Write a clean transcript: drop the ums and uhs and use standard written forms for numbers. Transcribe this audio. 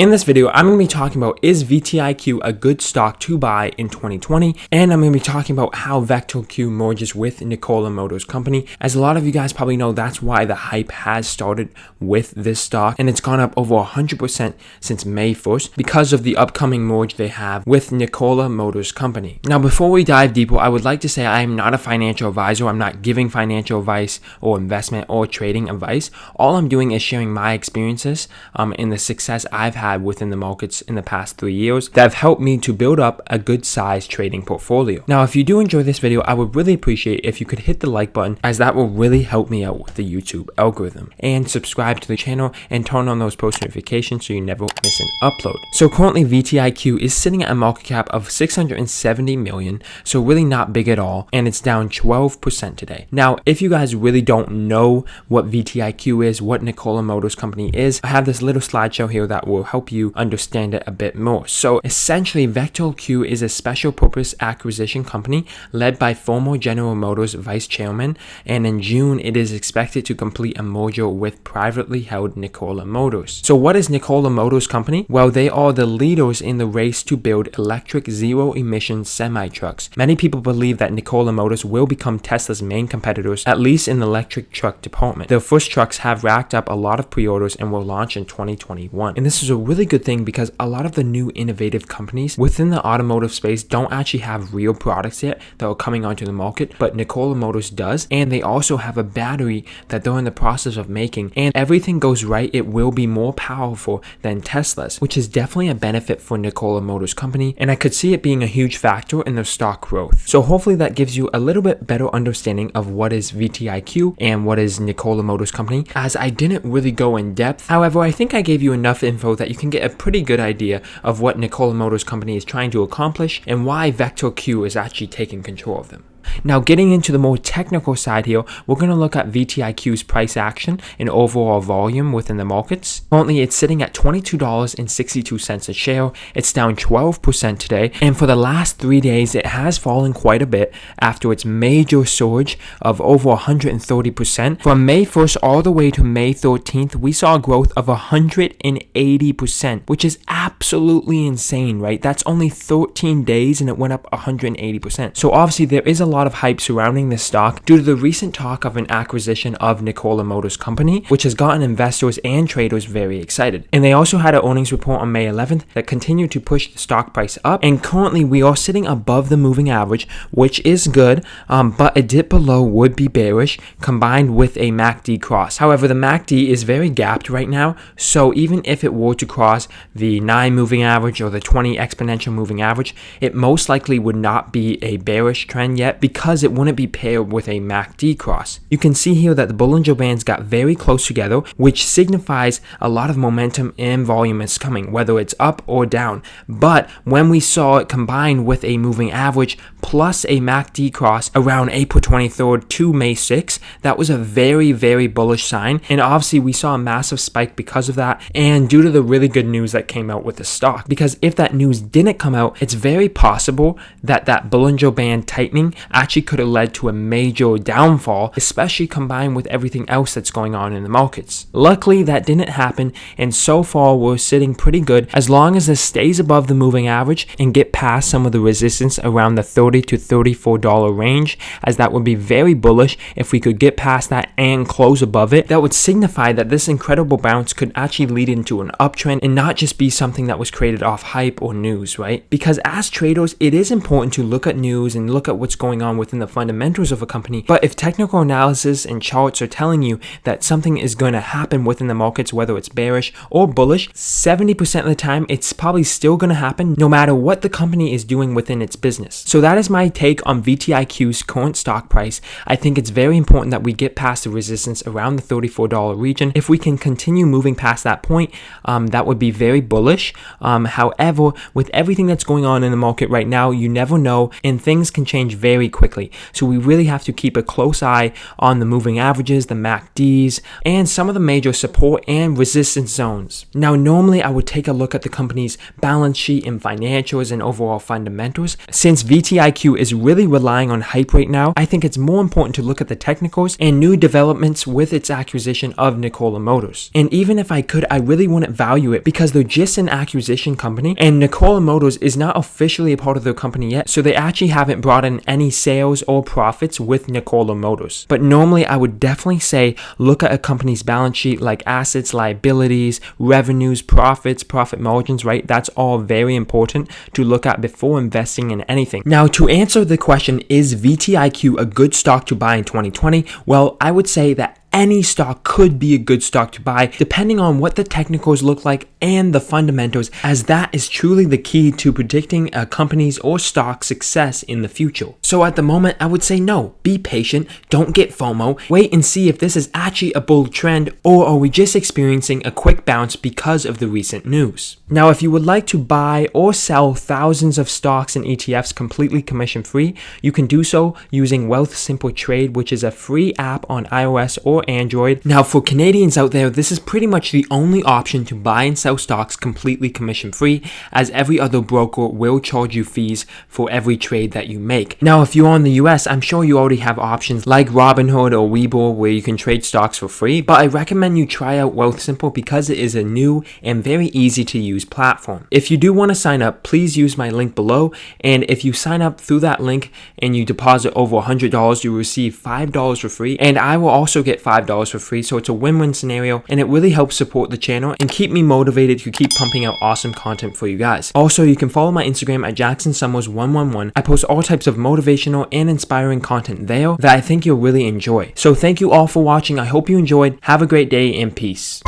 In this video, I'm going to be talking about is VTIQ a good stock to buy in 2020, and I'm going to be talking about how VectoIQ merges with Nikola Motors Company. As a lot of you guys probably know, that's why the hype has started with this stock, and it's gone up over 100% since May 1st because of the upcoming merge they have with Nikola Motors Company. Now, before we dive deeper, I would like to say I am not a financial advisor. I'm not giving financial advice or investment or trading advice. All I'm doing is sharing my experiences and the success I've had within the markets in the past 3 years that have helped me to build up a good sized trading portfolio. Now, if you do enjoy this video, I would really appreciate if you could hit the like button, as that will really help me out with the YouTube algorithm, and subscribe to the channel and turn on those post notifications so you never miss an upload. So currently VTIQ is sitting at a market cap of 670 million, so really not big at all, and it's down 12% today. Now, if you guys really don't know what VTIQ is, what Nikola Motors Company is, I have this little slideshow here that will help you understand it a bit more. So essentially, VectoIQ is a special purpose acquisition company led by former General Motors vice chairman, and in June it is expected to complete a merger with privately held Nikola Motors. So what is Nikola Motors Company? Well, they are the leaders in the race to build electric zero-emission semi-trucks. Many people believe that Nikola Motors will become Tesla's main competitors, at least in the electric truck department. Their first trucks have racked up a lot of pre-orders and will launch in 2021. And this is a really good thing because a lot of the new innovative companies within the automotive space don't actually have real products yet that are coming onto the market, but Nikola Motors does, and they also have a battery that they're in the process of making, and everything goes right, it will be more powerful than Tesla's, which is definitely a benefit for Nikola Motors Company, and I could see it being a huge factor in their stock growth. So hopefully that gives you a little bit better understanding of what is VTIQ and what is Nikola Motors Company, as I didn't really go in depth. However, I think I gave you enough info that you can get a pretty good idea of what Nikola Motors Company is trying to accomplish and why VectoQ is actually taking control of them. Now, getting into the more technical side here, we're going to look at VTIQ's price action and overall volume within the markets. Currently, it's sitting at $22.62 a share. It's down 12% today, and for the last 3 days, it has fallen quite a bit after its major surge of over 130%. From May 1st all the way to May 13th, we saw a growth of 180%, which is absolutely insane, right? That's only 13 days and it went up 180%. So obviously, there is a lot of hype surrounding this stock due to the recent talk of an acquisition of Nikola Motors Company, which has gotten investors and traders very excited. And they also had an earnings report on May 11th that continued to push the stock price up, and currently we are sitting above the moving average, which is good, but a dip below would be bearish combined with a MACD cross. However, the MACD is very gapped right now, so even if it were to cross the 9 moving average or the 20 exponential moving average, it most likely would not be a bearish trend yet, because it wouldn't be paired with a MACD cross. You can see here that the Bollinger Bands got very close together, which signifies a lot of momentum and volume is coming, whether it's up or down. But when we saw it combined with a moving average plus a MACD cross around April 23rd to May 6th, that was a very, very bullish sign. And obviously we saw a massive spike because of that, and due to the really good news that came out with the stock. Because if that news didn't come out, it's very possible that that Bollinger Band tightening actually could have led to a major downfall, especially combined with everything else that's going on in the markets. Luckily, that didn't happen, and so far we're sitting pretty good as long as this stays above the moving average and get past some of the resistance around the $30 to $34 range, as that would be very bullish. If we could get past that and close above it, that would signify that this incredible bounce could actually lead into an uptrend and not just be something that was created off hype or news, right? Because as traders, it is important to look at news and look at what's going on within the fundamentals of a company, but if technical analysis and charts are telling you that something is going to happen within the markets, whether it's bearish or bullish, 70% of the time it's probably still going to happen no matter what the company is doing within its business. So that is my take on VTIQ's current stock price. I think it's very important that we get past the resistance around the $34 region. If we can continue moving past that point, that would be very bullish. However, with everything that's going on in the market right now, you never know, and things can change very quickly. So we really have to keep a close eye on the moving averages, the MACDs, and some of the major support and resistance zones. Now, normally I would take a look at the company's balance sheet and financials and overall fundamentals. Since VTIQ is really relying on hype right now, I think it's more important to look at the technicals and new developments with its acquisition of Nikola Motors. And even if I could, I really wouldn't value it because they're just an acquisition company, and Nikola Motors is not officially a part of their company yet, so they actually haven't brought in any sales or profits with Nikola Motors. But normally I would definitely say look at a company's balance sheet, like assets, liabilities, revenues, profits, profit margins, right? That's all very important to look at before investing in anything. Now, to answer the question, is VTIQ a good stock to buy in 2020? Well, I would say that any stock could be a good stock to buy depending on what the technicals look like and the fundamentals, as that is truly the key to predicting a company's or stock's success in the future. So at the moment, I would say no, be patient, don't get FOMO, wait and see if this is actually a bull trend, or are we just experiencing a quick bounce because of the recent news. Now, if you would like to buy or sell thousands of stocks and ETFs completely commission free, you can do so using Wealthsimple Trade, which is a free app on iOS or Android. Now, for Canadians out there, this is pretty much the only option to buy and sell stocks completely commission free, as every other broker will charge you fees for every trade that you make. Now, if you're on the US, I'm sure you already have options like Robinhood or Webull where you can trade stocks for free, but I recommend you try out Wealthsimple because it is a new and very easy to use platform. If you do want to sign up, please use my link below, and if you sign up through that link and you deposit over $100, you will receive $5 for free, and I will also get $5 for free. So it's a win-win scenario, and it really helps support the channel and keep me motivated to keep pumping out awesome content for you guys. Also, you can follow my Instagram at JacksonSummers111. I post all types of motivational and inspiring content there that I think you'll really enjoy. So thank you all for watching. I hope you enjoyed. Have a great day and peace.